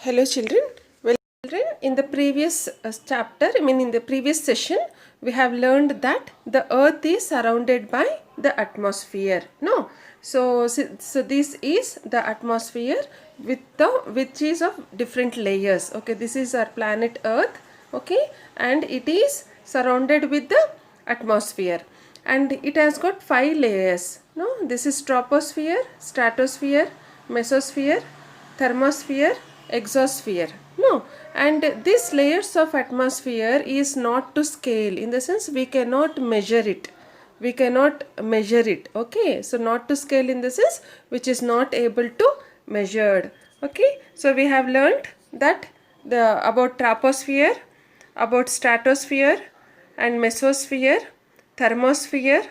Hello children. Well children, in the previous chapter, in the previous session, we have learned that the earth is surrounded by the atmosphere. No. So this is the atmosphere which is of different layers. Okay, this is our planet earth. Okay, and it is surrounded with the atmosphere. And it has got 5 layers. No, this is troposphere, stratosphere, mesosphere, thermosphere, exosphere. No, and these layers of atmosphere is not to scale, in the sense we cannot measure it. Okay, so not to scale in the sense which is not able to measured. Okay, so we have learned that about troposphere, about stratosphere and mesosphere, thermosphere,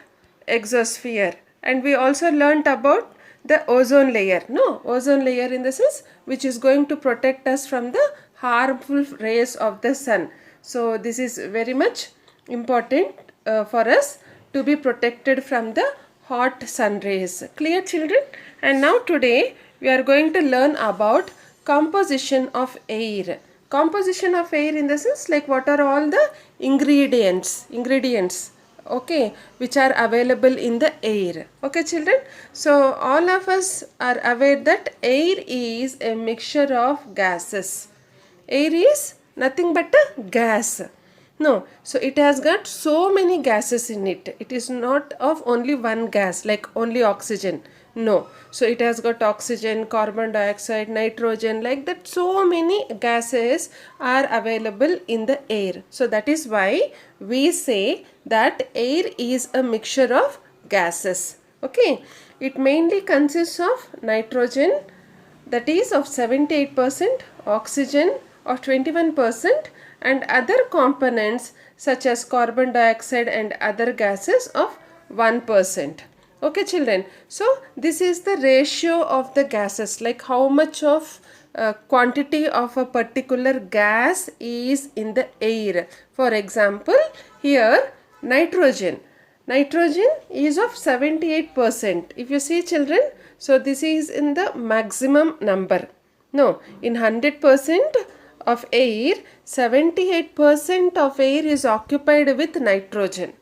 exosphere, and we also learnt about the ozone layer. No, ozone layer in the sense which is going to protect us from the harmful rays of the sun. So this is very much important for us to be protected from the hot sun rays. Clear children? And now today we are going to learn about composition of air. Composition of air in the sense like what are all the ingredients, okay, which are available in the air. Okay children, so all of us are aware that air is a mixture of gases. Air is nothing but a gas. No, so it has got so many gases in it. It is not of only one gas like only oxygen. No, so it has got oxygen, carbon dioxide, nitrogen, like that. So many gases are available in the air. So that is why we say that air is a mixture of gases. Okay, it mainly consists of nitrogen, that is of 78%, oxygen of 21%, and other components such as carbon dioxide and other gases of 1%. Okay children, so this is the ratio of the gases, like how much of quantity of a particular gas is in the air. For example, here nitrogen is of 78%. If you see children, so this is in the maximum number. No, in 100% of air, 78% of air is occupied with nitrogen.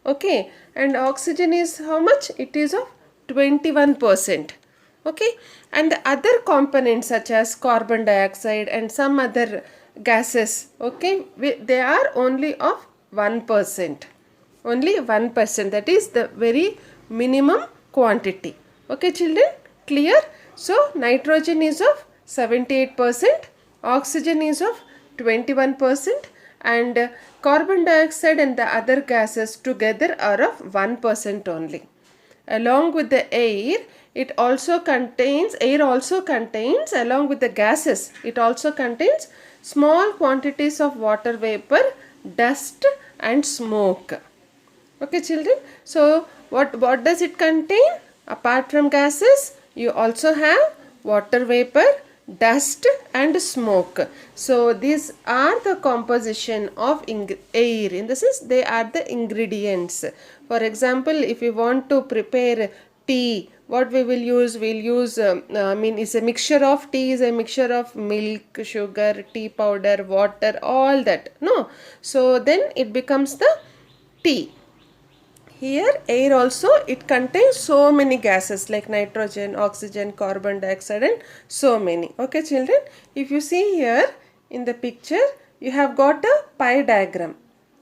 Okay, and oxygen is how much? It is of 21%. Okay, and the other components such as carbon dioxide and some other gases, okay, they are only of 1%. Only 1%, that is the very minimum quantity. Okay children, clear? So nitrogen is of 78%, oxygen is of 21%, and carbon dioxide and the other gases together are of 1% only. Along with the air, air also contains along with the gases, it also contains small quantities of water vapor, dust and smoke. Okay children, so what does it contain? Apart from gases, you also have water vapor, dust and smoke. So these are the composition of air, in the sense they are the ingredients. For example, if we want to prepare tea, what we will use? We'll use is a mixture of tea, is a mixture of milk, sugar, tea powder, water, all that. No, so then it becomes the tea. Here air also, it contains so many gases like nitrogen, oxygen, carbon dioxide and so many. Okay children, if you see here in the picture, you have got a pie diagram.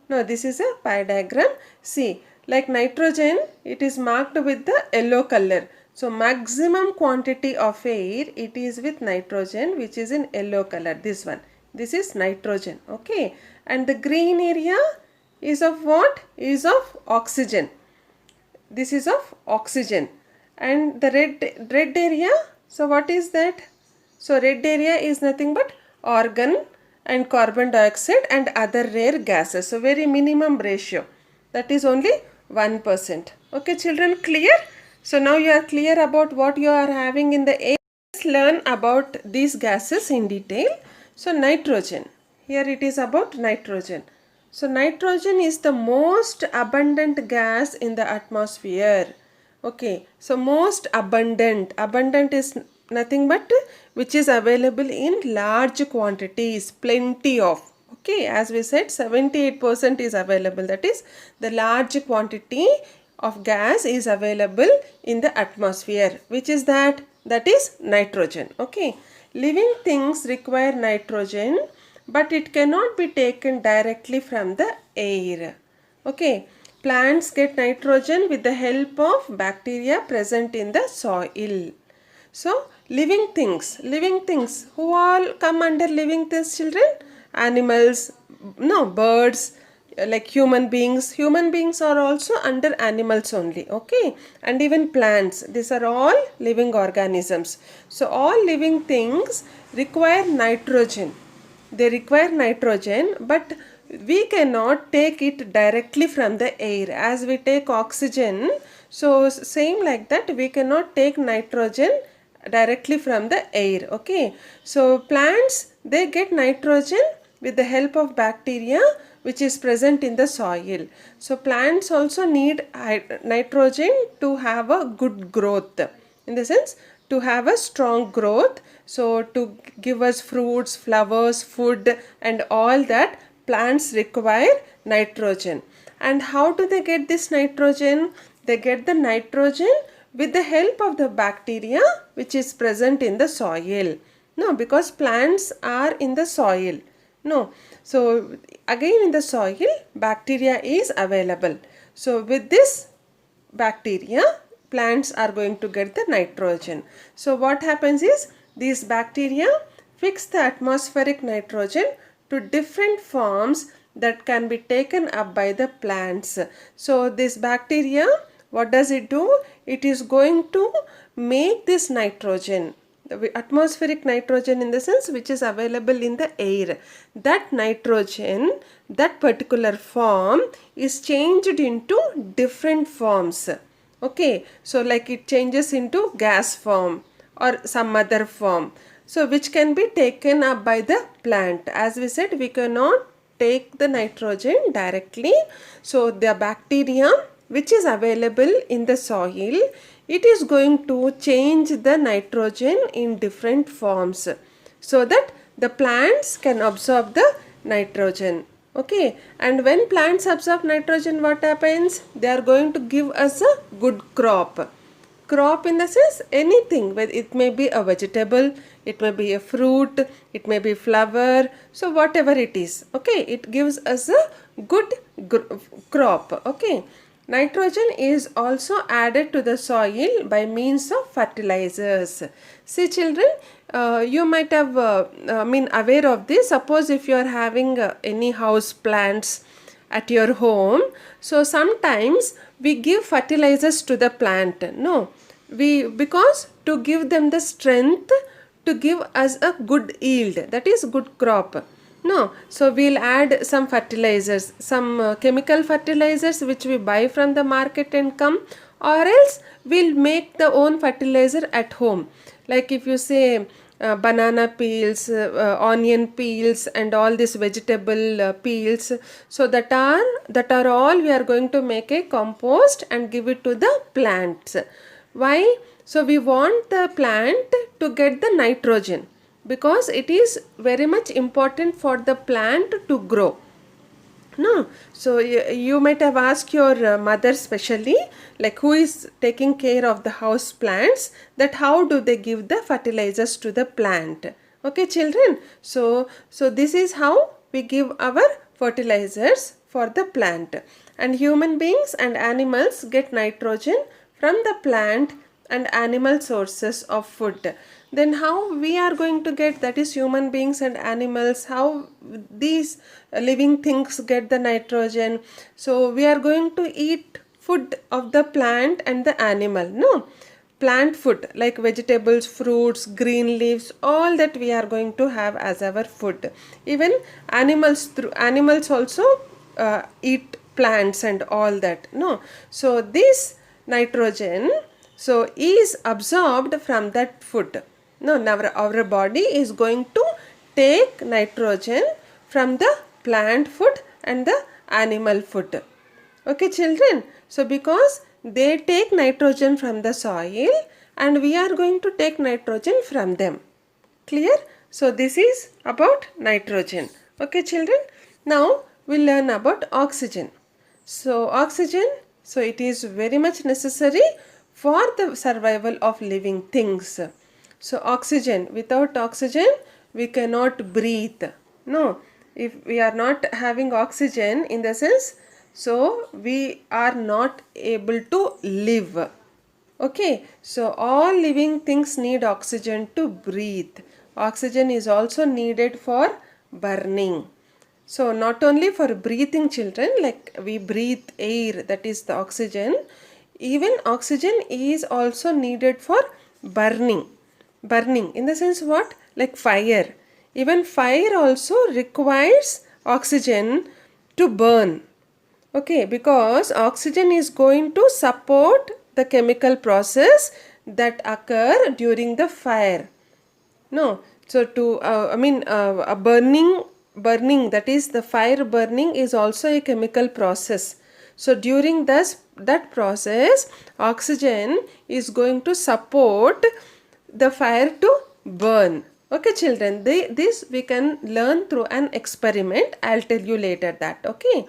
No, this is a pie diagram. See, like nitrogen, it is marked with the yellow color. So maximum quantity of air, it is with nitrogen, which is in yellow color. This one, this is nitrogen. Okay, and the green area is of what? Is of oxygen. This is of oxygen. And the red area, so what is that? So red area is nothing but argon and carbon dioxide and other rare gases. So very minimum ratio, that is only 1%. Okay children, clear? So now you are clear about what you are having in the air. Let's learn about these gases in detail. So nitrogen, here it is about nitrogen. So nitrogen is the most abundant gas in the atmosphere. Okay, so most abundant is nothing but which is available in large quantities, plenty of. Okay, as we said, 78% is available. That is, the large quantity of gas is available in the atmosphere. Which is that? That is nitrogen. Okay, living things require nitrogen, but it cannot be taken directly from the air. Okay, plants get nitrogen with the help of bacteria present in the soil. So, living things, who all come under living things, children? Animals, no, birds, like human beings. Human beings are also under animals only, okay? And even plants, these are all living organisms. So, all living things require nitrogen. They require nitrogen, but we cannot take it directly from the air. As we take oxygen, so same like that, we cannot take nitrogen directly from the air. Okay, so plants, they get nitrogen with the help of bacteria which is present in the soil. So plants also need nitrogen to have a good growth, in the sense to have a strong growth. So to give us fruits, flowers, food and all that, plants require nitrogen. And how do they get this nitrogen? They get the nitrogen with the help of the bacteria which is present in the soil. No, because plants are in the soil. No, so again in the soil, bacteria is available. So with this bacteria, plants are going to get the nitrogen. So what happens is, these bacteria fix the atmospheric nitrogen to different forms that can be taken up by the plants. So this bacteria, what does it do? It is going to make this nitrogen, the atmospheric nitrogen, in the sense which is available in the air. That nitrogen, that particular form is changed into different forms. Okay, so like it changes into gas form or some other form. So which can be taken up by the plant. As we said, we cannot take the nitrogen directly. So the bacteria which is available in the soil, it is going to change the nitrogen in different forms so that the plants can absorb the nitrogen. Okay, and when plants absorb nitrogen, what happens? They are going to give us a good crop. Crop in the sense anything, whether it may be a vegetable, it may be a fruit, it may be flower, so whatever it is, okay, it gives us a good crop. Okay, nitrogen is also added to the soil by means of fertilizers. See children, you might have been aware of this. Suppose if you are having any house plants at your home, so sometimes we give fertilizers to the plant. No, because to give them the strength to give us a good yield, that is good crop. No, so we'll add some fertilizers, some chemical fertilizers which we buy from the market and come, or else we'll make the own fertilizer at home. Like if you say banana peels, onion peels and all these vegetable peels, so that are all we are going to make a compost and give it to the plants. Why? So we want the plant to get the nitrogen, because it is very much important for the plant to grow. No, so you might have asked your mother specially, like who is taking care of the house plants, that how do they give the fertilizers to the plant. Okay children, so this is how we give our fertilizers for the plant. And human beings and animals get nitrogen from the plant and animal sources of food. Then how we are going to get, that is human beings and animals, how these living things get the nitrogen? So we are going to eat food of the plant and the animal. No, plant food like vegetables, fruits, green leaves, all that we are going to have as our food. Even animals also eat plants and all that. No, so this nitrogen is absorbed from that food. No, our body is going to take nitrogen from the plant food and the animal food. Okay children, so because they take nitrogen from the soil and we are going to take nitrogen from them. Clear? So this is about nitrogen. Okay children, now we'll learn about oxygen. So oxygen, so it is very much necessary for the survival of living things. So oxygen, without oxygen we cannot breathe. No, if we are not having oxygen, in the sense, so we are not able to live. Okay, so all living things need oxygen to breathe. Oxygen is also needed for burning. So not only for breathing children, like we breathe air, that is the oxygen, even oxygen is also needed for burning. Burning in the sense what? Like fire. Even fire also requires oxygen to burn. Okay, because oxygen is going to support the chemical process that occur during the fire. No, so to a burning, that is the fire burning, is also a chemical process. So during that process, oxygen is going to support the fire to burn. Okay children, this we can learn through an experiment. I'll tell you later that. Okay.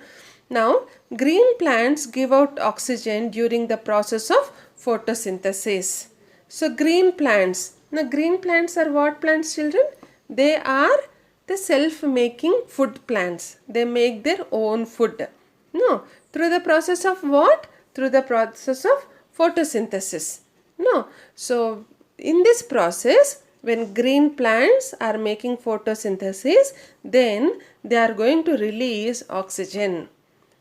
Now green plants give out oxygen during the process of photosynthesis. So green plants. Now green plants are what plants children? They are the self-making food plants. They make their own food. No, through the process of what? Through the process of photosynthesis. No, so in this process, when green plants are making photosynthesis, then they are going to release oxygen.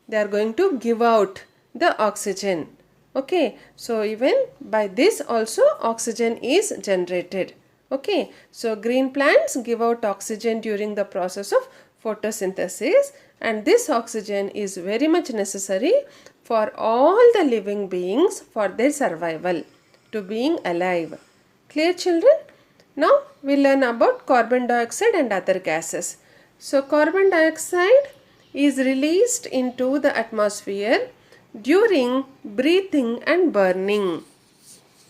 They are going to give out the oxygen. Okay, so even by this also oxygen is generated. Okay, so green plants give out oxygen during the process of photosynthesis, and this oxygen is very much necessary for all the living beings for their survival, to being alive. Clear children? Now we learn about carbon dioxide and other gases. So carbon dioxide is released into the atmosphere during breathing and burning.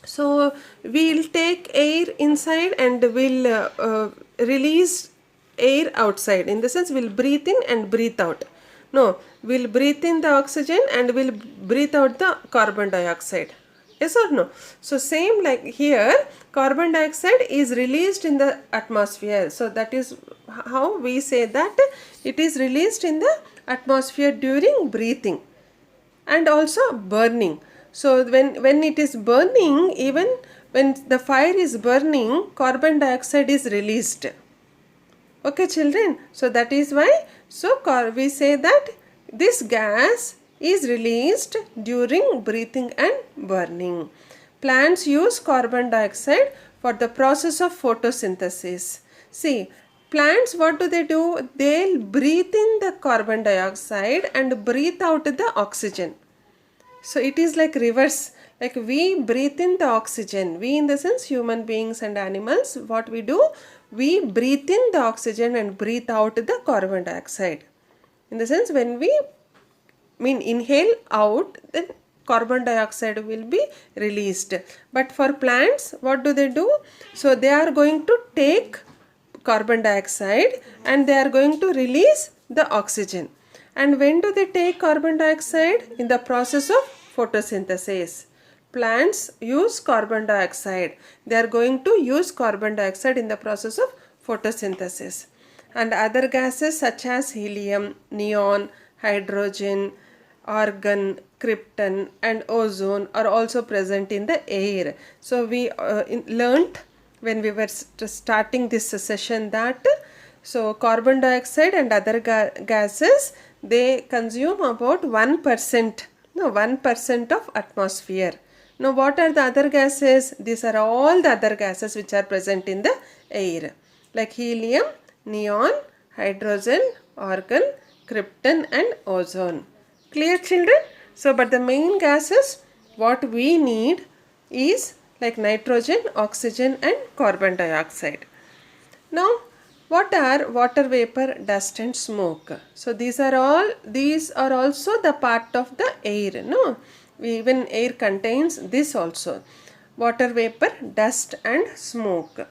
So we'll take air inside and we'll release air outside. In the sense, we'll breathe in and breathe out. No, we'll breathe in the oxygen and we'll breathe out the carbon dioxide. Yes or no? So same like here, carbon dioxide is released in the atmosphere. So that is how we say that it is released in the atmosphere during breathing and also burning. So when it is burning, even when the fire is burning, carbon dioxide is released. Okay children, so that is why we say that this gas is released during breathing and burning. Plants use carbon dioxide for the process of photosynthesis. See, plants, what do? They'll breathe in the carbon dioxide and breathe out the oxygen. So it is like reverse. Like we breathe in the oxygen. We, in the sense, human beings and animals, what we do? We breathe in the oxygen and breathe out the carbon dioxide. In the sense, when we inhale out, then carbon dioxide will be released. But for plants, what do? So they are going to take carbon dioxide and they are going to release the oxygen. And when do they take carbon dioxide? In the process of photosynthesis. Plants use carbon dioxide. They are going to use carbon dioxide in the process of photosynthesis. And other gases such as helium, neon, hydrogen, argon, krypton and ozone are also present in the air. So we learnt when we were starting this session that so carbon dioxide and other gases, they consume about 1% of atmosphere. Now what are the other gases? These are all the other gases which are present in the air, like helium, neon, hydrogen, argon, krypton and ozone. Clear children? So but the main gases what we need is like nitrogen, oxygen and carbon dioxide. Now what are water vapor, dust and smoke? So these are also the part of the air. No, even air contains this also. water vapor, dust and smoke.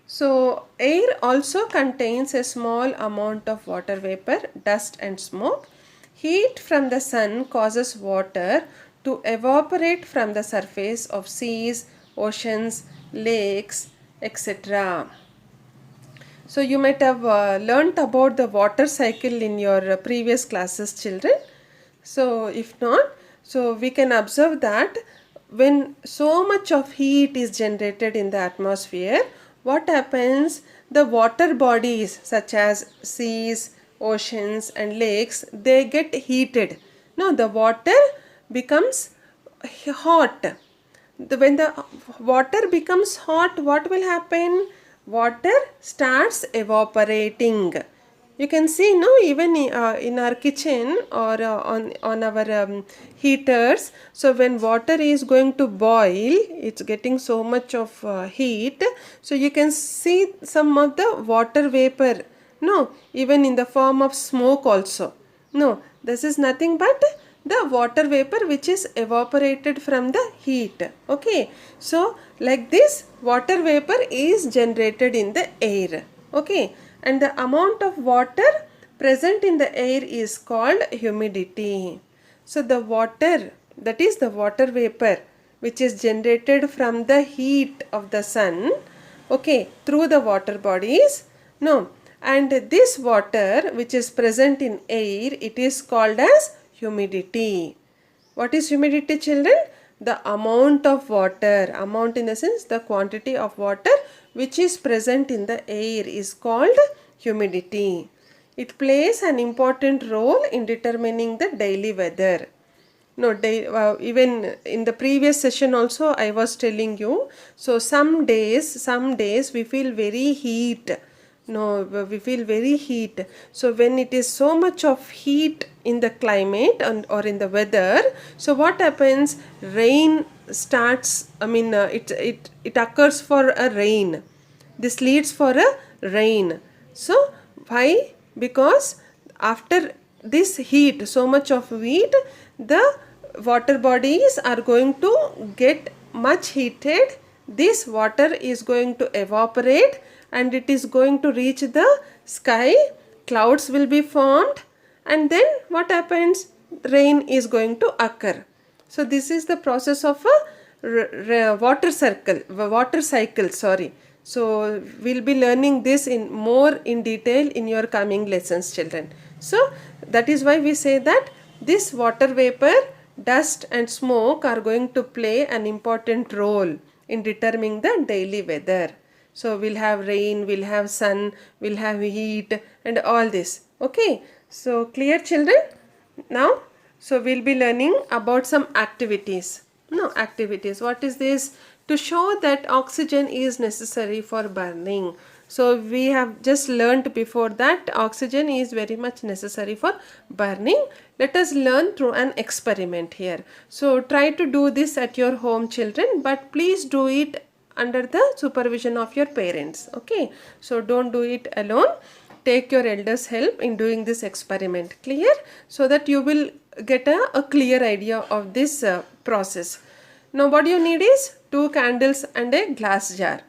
So air also contains a small amount of water vapor, dust and smoke. Heat from the sun causes water to evaporate from the surface of seas, oceans, lakes, etc. So you might have learnt about the water cycle in your previous classes, children. So if not, so we can observe that when so much of heat is generated in the atmosphere, what happens? The water bodies such as seas, oceans and lakes, they get heated. Now the water becomes hot. When the water becomes hot, what will happen? Water starts evaporating. You can see, no, even in our kitchen or on our heaters. So when water is going to boil, it's getting so much of heat. So you can see some of the water vapor. No, even in the form of smoke also. No, this is nothing but the water vapor which is evaporated from the heat. Okay, so like this water vapor is generated in the air. Okay, and the amount of water present in the air is called humidity. So the water, that is the water vapor which is generated from the heat of the sun, okay, through the water bodies. No, and this water which is present in air, it is called as humidity. What is humidity, children? The amount of water, amount in the sense the quantity of water which is present in the air is called humidity. It plays an important role in determining the daily weather. No, even in the previous session also I was telling you. So some days we feel very heat. No, we feel very heat. So when it is so much of heat in the climate or in the weather, so what happens? Rain starts. I mean, it occurs for a rain. This leads for a rain. So why? Because after this heat, so much of heat, the water bodies are going to get much heated. This water is going to evaporate and it is going to reach the sky. Clouds will be formed and then what happens? Rain is going to occur. So this is the process of a water cycle, sorry. So we'll be learning this more in detail in your coming lessons, children. So that is why we say that this water vapor, dust and smoke are going to play an important role in determining the daily weather. So we'll have rain, we'll have sun, we'll have heat and all this. Okay. So clear, children? Now, so we'll be learning about some activities. No, activities. What is this? To show that oxygen is necessary for burning. So we have just learnt before that oxygen is very much necessary for burning. Let us learn through an experiment here. So try to do this at your home, children, but please do it under the supervision of your parents. Okay. So don't do it alone. Take your elders' help in doing this experiment. Clear? So that you will get a clear idea of this process. Now what you need is 2 candles and a glass jar.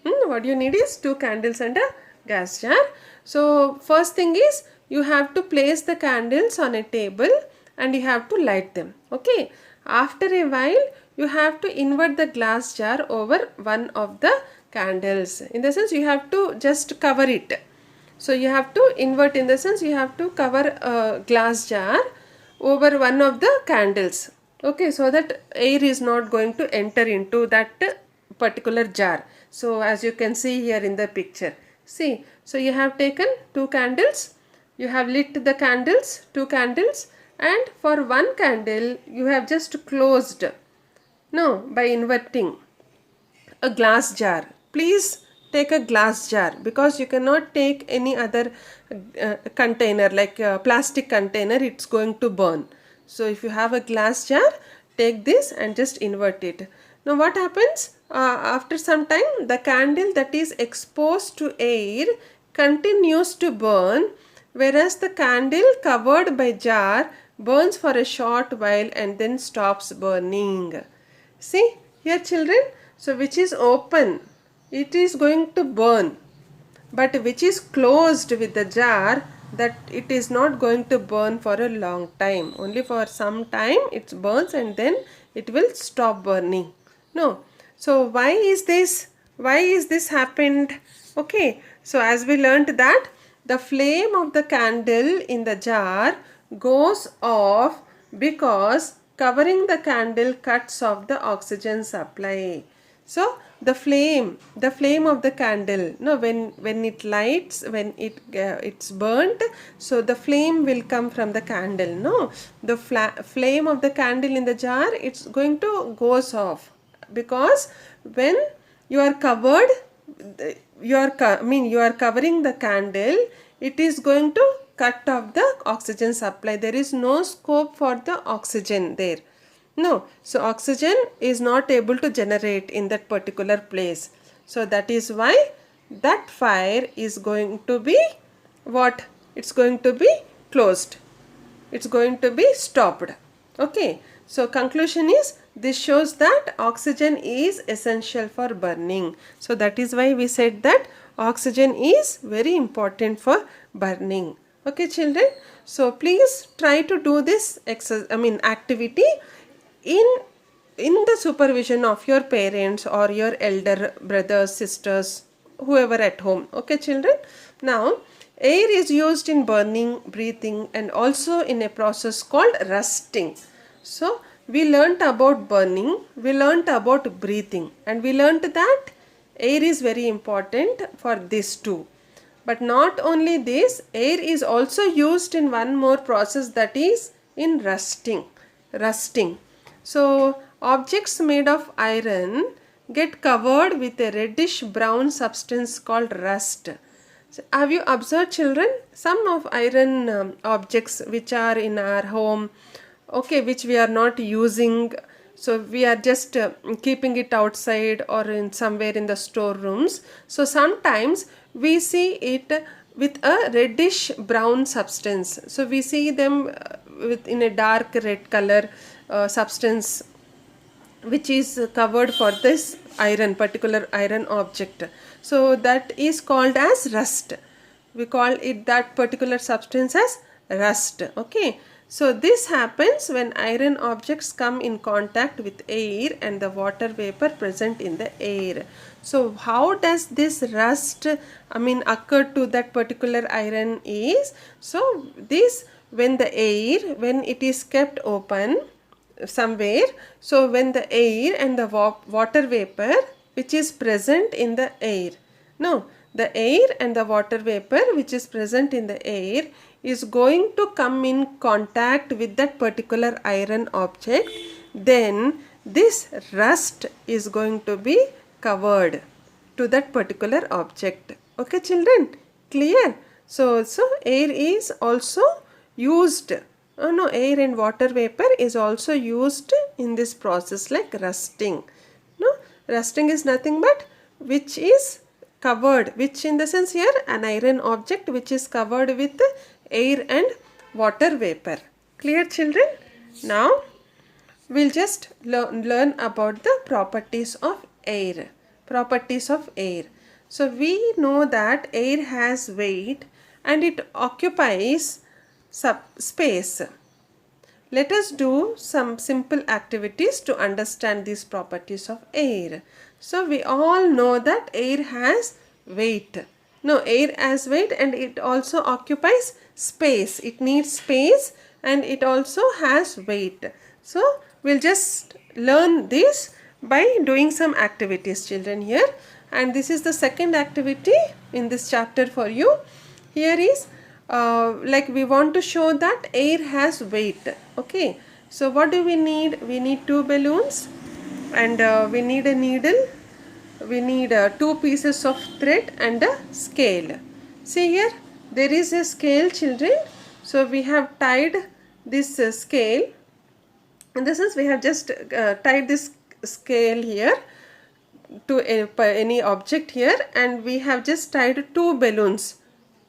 What you need is 2 candles and a gas jar. So first thing is you have to place the candles on a table and you have to light them. Okay. After a while you have to invert the glass jar over one of the candles. In the sense you have to just cover it. So you have to invert in the sense you have to cover a glass jar over one of the candles. Okay, so that air is not going to enter into that particular jar. So as you can see here in the picture. See, so you have taken 2 candles, you have lit the candles, 2 candles, and for one candle you have just closed. No, by inverting a glass jar. Please take a glass jar because you cannot take any other container like a plastic container, it's going to burn. So if you have a glass jar, take this and just invert it. Now what happens? After some time the candle that is exposed to air continues to burn, whereas the candle covered by jar burns for a short while and then stops burning. See here, children. So which is open, it is going to burn, but which is closed with the jar, that it is not going to burn for a long time. Only for some time it burns and then it will stop burning. No. So why is this? Why is this happened? Okay. So as we learnt that the flame of the candle in the jar goes off because covering the candle cuts off the oxygen supply. So the flame of the candle, no, when it lights, when it's burnt, so the flame will come from the candle. No, the flame of the candle in the jar, it's going to goes off because when you are covered, you are covering the candle, it is going to cut off the oxygen supply. There is no scope for the oxygen there. No, so oxygen is not able to generate in that particular place. So that is why that fire is going to be what? It's going to be closed. It's going to be stopped. Okay. So conclusion is, this shows that oxygen is essential for burning. So that is why we said that oxygen is very important for burning. Okay children. So please try to do this activity in the supervision of your parents or your elder brothers, sisters, whoever at home. Okay children. Now air is used in burning, breathing, and also in a process called rusting. So we learnt about burning, we learnt about breathing, and we learnt that air is very important for this too. But not only this, air is also used in one more process, that is in rusting. So objects made of iron get covered with a reddish brown substance called rust. So have you observed children, some of iron objects which are in our home, okay, which we are not using, so we are just keeping it outside or in somewhere in the storerooms. So sometimes we see it with a reddish brown substance. So we see them in a dark red color substance which is covered for this particular iron object. So that is called as rust. We call it, that particular substance, as rust. Okay. So this happens when iron objects come in contact with air and the water vapor present in the air. So how does this rust occur to that particular iron is, so this, when the air, when it is kept open somewhere, so when the air and the water vapor which is present in the air, no, the air and the water vapor which is present in the air is going to come in contact with that particular iron object, then this rust is going to be covered to that particular object. Okay children, clear? So air is also used, air and water vapor is also used in this process like rusting. No, rusting is nothing but which is covered, which in the sense here an iron object which is covered with air and water vapor. Clear children? Now we'll just learn about the properties of air. Properties of air. So we know that air has weight and it occupies space. Let us do some simple activities to understand these properties of air. So we all know that air has weight. No, air has weight and it also occupies space. It needs space and it also has weight. So we'll just learn this by doing some activities children here. And this is the second activity in this chapter for you. Here is like we want to show that air has weight. Okay. So what do we need? We need two balloons and we need a needle. We need two pieces of thread and a scale. See here, there is a scale children. So we have tied this scale. In this sense, we have just tied this scale here to any object here, and we have just tied two balloons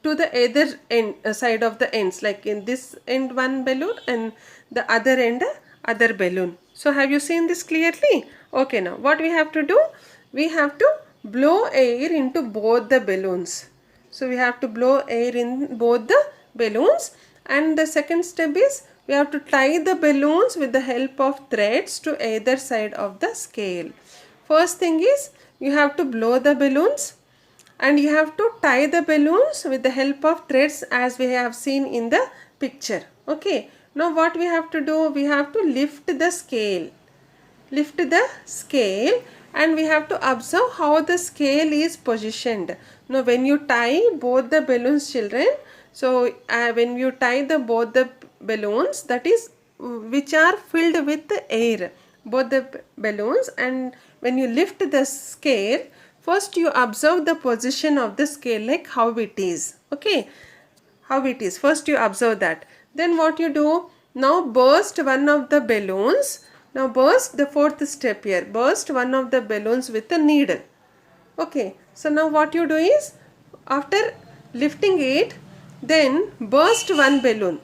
to the other end side of the ends, like in this end one balloon and the other end other balloon. So have you seen this clearly? Okay, now what we have to do? We have to blow air into both the balloons. So we have to blow air in both the balloons, and the second step is we have to tie the balloons with the help of threads to either side of the scale. First thing is you have to blow the balloons, and you have to tie the balloons with the help of threads as we have seen in the picture. Okay, now what we have to do? We have to lift the scale. Lift the scale, and we have to observe how the scale is positioned. Now when you tie both the balloons, children, so when you tie the both the balloons, that is which are filled with the air, both the balloons, and when you lift the scale, first you observe the position of the scale, like how it is. Okay, how it is, first you observe that. Then what you do? Now burst one of the balloons. Now burst the fourth step here, burst one of the balloons with a needle. Okay, so now what you do is, after lifting it, then burst one balloon,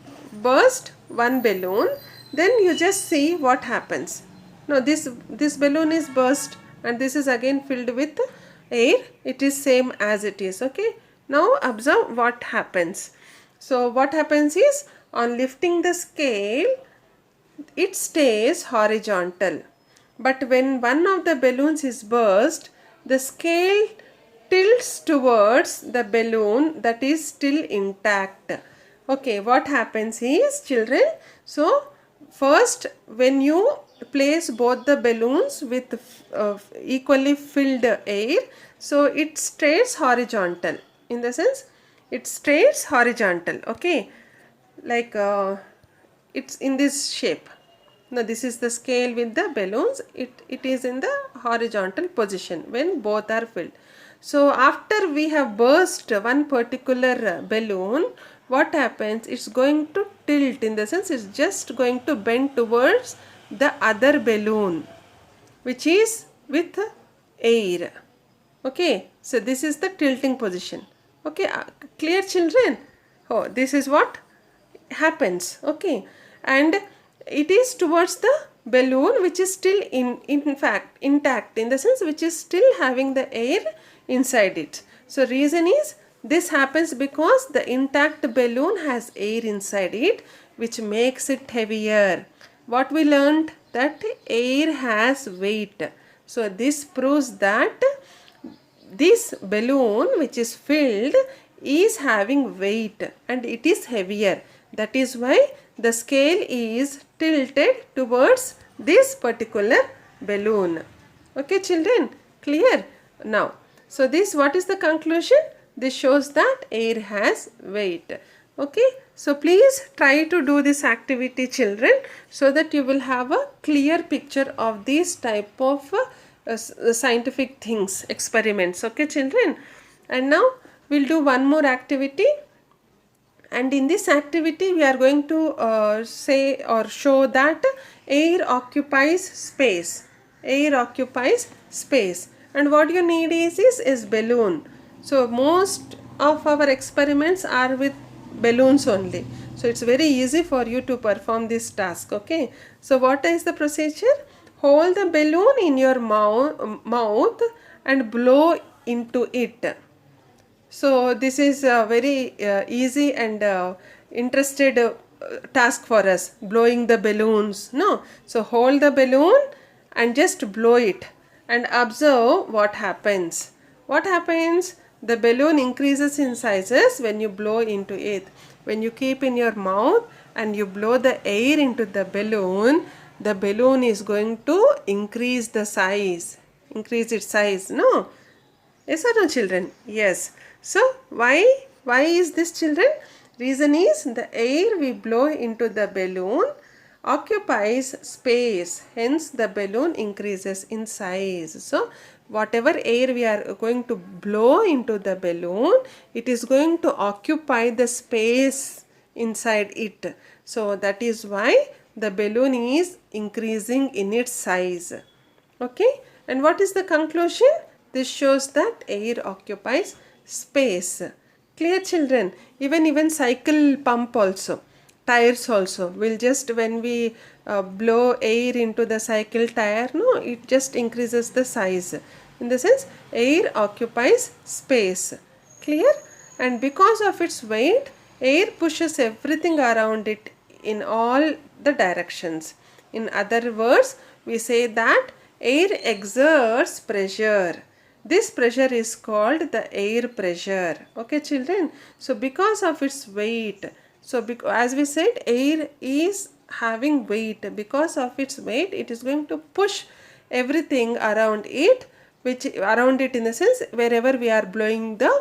then you just see what happens. Now this balloon is burst, and this is again filled with air. It is same as it is. Okay, now observe what happens. So what happens is, on lifting the scale, it stays horizontal, but when one of the balloons is burst, the scale tilts towards the balloon that is still intact. Okay, what happens is, children, so first when you place both the balloons with equally filled air, so it stays horizontal, in the sense it stays horizontal. Okay, like it's in this shape. Now this is the scale with the balloons. It is in the horizontal position when both are filled. So after we have burst one particular balloon, what happens? It's going to tilt, in the sense it's just going to bend towards the other balloon which is with air. Okay, so this is the tilting position. Okay, clear, children? Oh, this is what happens. Okay, and it is towards the balloon which is still in fact intact, in the sense which is still having the air inside it. So reason is, this happens because the intact balloon has air inside it, which makes it heavier. What we learned? That air has weight. So this proves that this balloon which is filled is having weight and it is heavier. That is why the scale is tilted towards this particular balloon. Okay, children, clear? Now, so this, what is the conclusion? This shows that air has weight. Okay, so please try to do this activity, children, so that you will have a clear picture of these type of scientific things, experiments. Okay, children, and now we'll do one more activity. And in this activity we are going to say or show that air occupies space. Air occupies space, and what you need is balloon. So most of our experiments are with balloons only, so it's very easy for you to perform this task. Okay, so what is the procedure? Hold the balloon in your mouth and blow into it. So this is a very easy and interested task for us, blowing the balloons. No, so hold the balloon and just blow it and observe what happens. What happens? The balloon increases in sizes when you blow into it. When you keep in your mouth and you blow the air into the balloon is going to increase the size, increase its size. No? Yes or no, children? Yes. So why is this, children? Reason is, the air we blow into the balloon occupies space, hence the balloon increases in size. So whatever air we are going to blow into the balloon, it is going to occupy the space inside it. So that is why the balloon is increasing in its size. Okay, and what is the conclusion? This shows that air occupies space. Clear, children? Even cycle pump also. tires also. We'll just, when we blow air into the cycle tire, no, it just increases the size. In the sense, air occupies space. Clear? And because of its weight, air pushes everything around it in all the directions. In other words, we say that air exerts pressure. This pressure is called the air pressure. Okay, children? So because of its weight, so as we said, air is having weight. Because of its weight, it is going to push everything around it, which around it in the sense wherever we are blowing the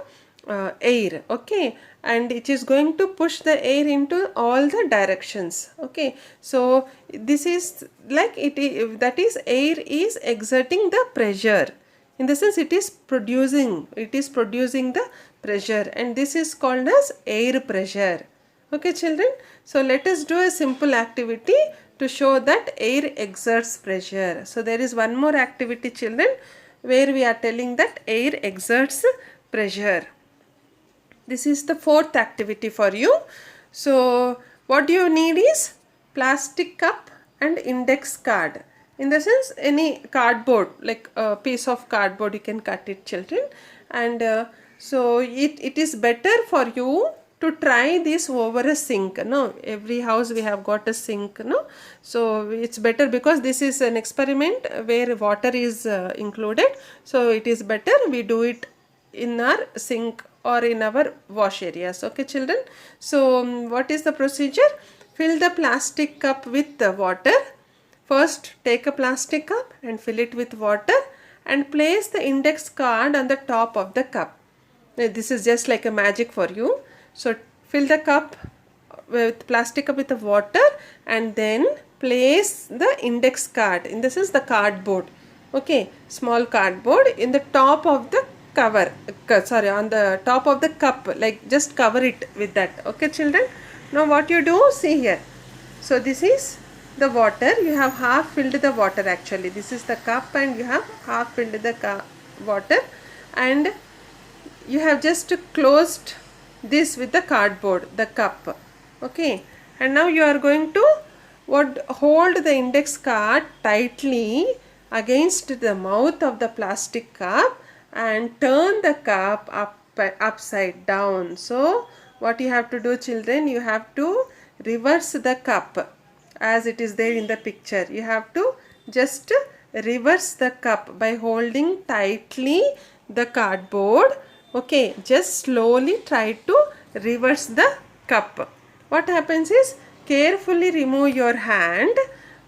air. Okay, and it is going to push the air into all the directions. Okay, so this is like that is, air is exerting the pressure. In the sense, it is producing the pressure, and this is called as air pressure. Okay, children? So let us do a simple activity to show that air exerts pressure. So there is one more activity, children, where we are telling that air exerts pressure. This is the fourth activity for you. So what you need is plastic cup and index card. In the sense, any cardboard, like a piece of cardboard, you can cut it, children. And so it is better for you to try this over a sink. No, every house we have got a sink. No, so it's better because this is an experiment where water is included. So it is better we do it in our sink or in our wash areas. Okay, children? So what is the procedure? Fill the plastic cup with the water. First, take a plastic cup and fill it with water and place the index card on the top of the cup. Now, this is just like a magic for you. So fill the cup with plastic cup with the water and then place the index card, in the sense the cardboard. Okay, small cardboard in the top of the cover, on the top of the cup, like just cover it with that. Okay, children? Now what you do, see here. So this is the water. You have half filled the water actually. This is the cup and you have half filled the water, and you have just closed this with the cardboard, the cup. Okay, and now you are going to hold the index card tightly against the mouth of the plastic cup and turn the cup upside down. So what you have to do, children, you have to reverse the cup as it is there in the picture. You have to just reverse the cup by holding tightly the cardboard. Okay, just slowly try to reverse the cup. What happens is, carefully remove your hand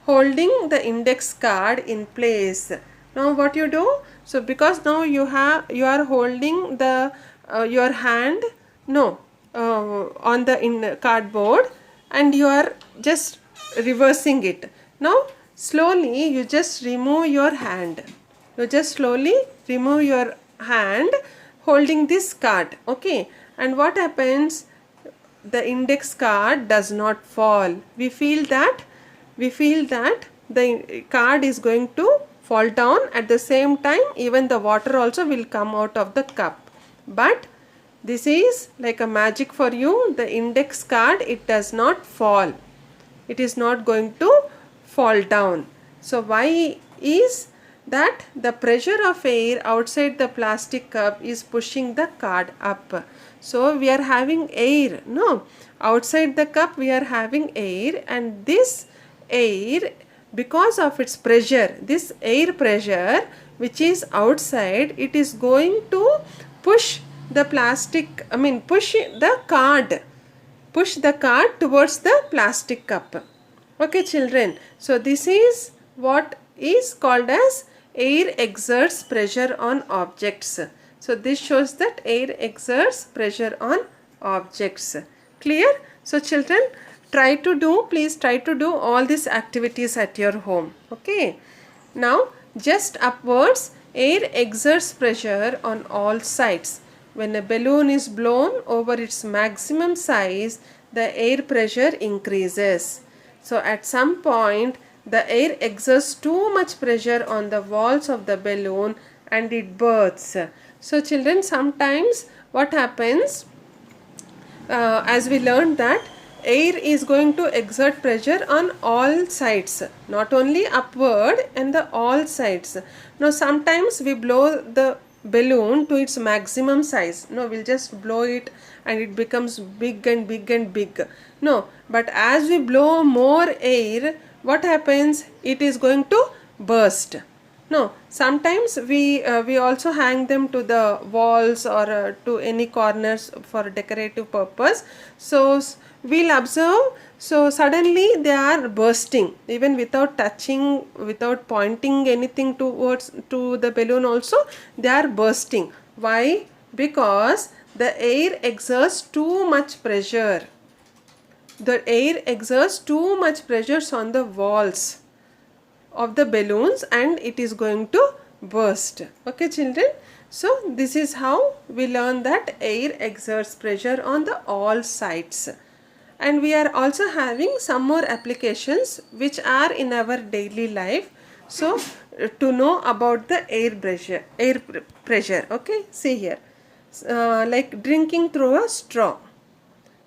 holding the index card in place. Now what you do? So because now you are holding the your hand on the cardboard, and you are just reversing it. Now slowly you just remove your hand. You just slowly remove your hand holding this card. Okay, and what happens? The index card does not fall. We feel that the card is going to fall down. At the same time, even the water also will come out of the cup. But this is like a magic for you. The index card, it does not fall. It is not going to fall down. So why is that? The pressure of air outside the plastic cup is pushing the card up. So we are having air, no? Outside the cup we are having air, and this air, because of its pressure, this air pressure which is outside, it is going to push the push the card towards the plastic cup. Okay, children? So this is what is called as air exerts pressure on objects. So this shows that air exerts pressure on objects. Clear? So children, please try to do all these activities at your home. Okay. Now just upwards, air exerts pressure on all sides. When a balloon is blown over its maximum size, the air pressure increases. So at some point, the air exerts too much pressure on the walls of the balloon and it bursts. So children, sometimes what happens, as we learned that air is going to exert pressure on all sides, not only upward and the all sides. Now sometimes we blow the balloon to its maximum size. No, we'll just blow it and it becomes big and big and big. No, but as we blow more air, what happens? It is going to burst. No, sometimes we also hang them to the walls or to any corners for decorative purpose. So we'll observe, so suddenly they are bursting even without touching, without pointing anything towards to the balloon also, they are bursting. Why? Because the air exerts too much pressure. The air exerts too much pressures on the walls of the balloons and it is going to burst. Okay children, so this is how we learn that air exerts pressure on the all sides. And we are also having some more applications which are in our daily life. So to know about the air pressure, okay, see here, like drinking through a straw.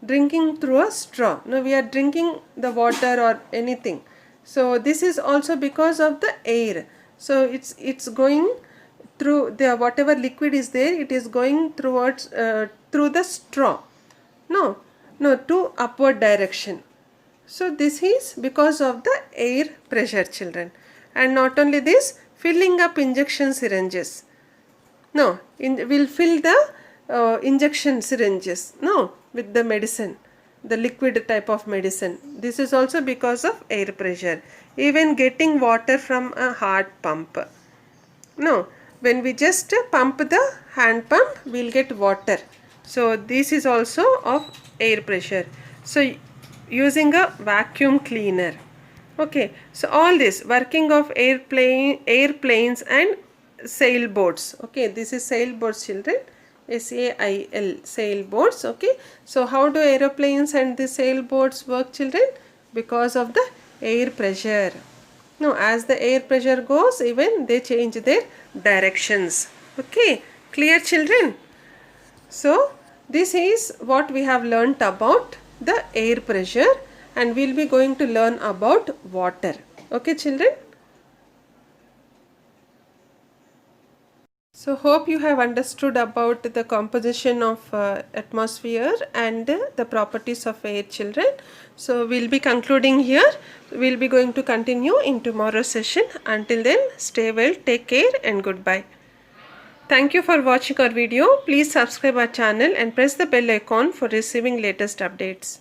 Drinking through a straw. Now we are drinking the water or anything. So this is also because of the air. So it's going through the whatever liquid is there. It is going towards through the straw. No, to upward direction. So this is because of the air pressure, children. And not only this, filling up injection syringes. No, we'll fill the injection syringes. No, with the medicine, the liquid type of medicine. This is also because of air pressure. Even getting water from a heart pump. No, when we just pump the hand pump, we'll get water. So this is also of air pressure. So using a vacuum cleaner. Okay, so all this working of airplanes and sailboats. Okay, this is sailboats, children. SAIL, sailboats. Okay, so how do aeroplanes and the sailboats work, children? Because of the air pressure. Now as the air pressure goes, even they change their directions. Okay, clear children? So this is what we have learnt about the air pressure, and we'll be going to learn about water. Okay children? So hope you have understood about the composition of atmosphere and the properties of air, children. So we'll be concluding here. We'll be going to continue in tomorrow's session. Until then, stay well, take care and goodbye. Thank you for watching our video. Please subscribe our channel and press the bell icon for receiving latest updates.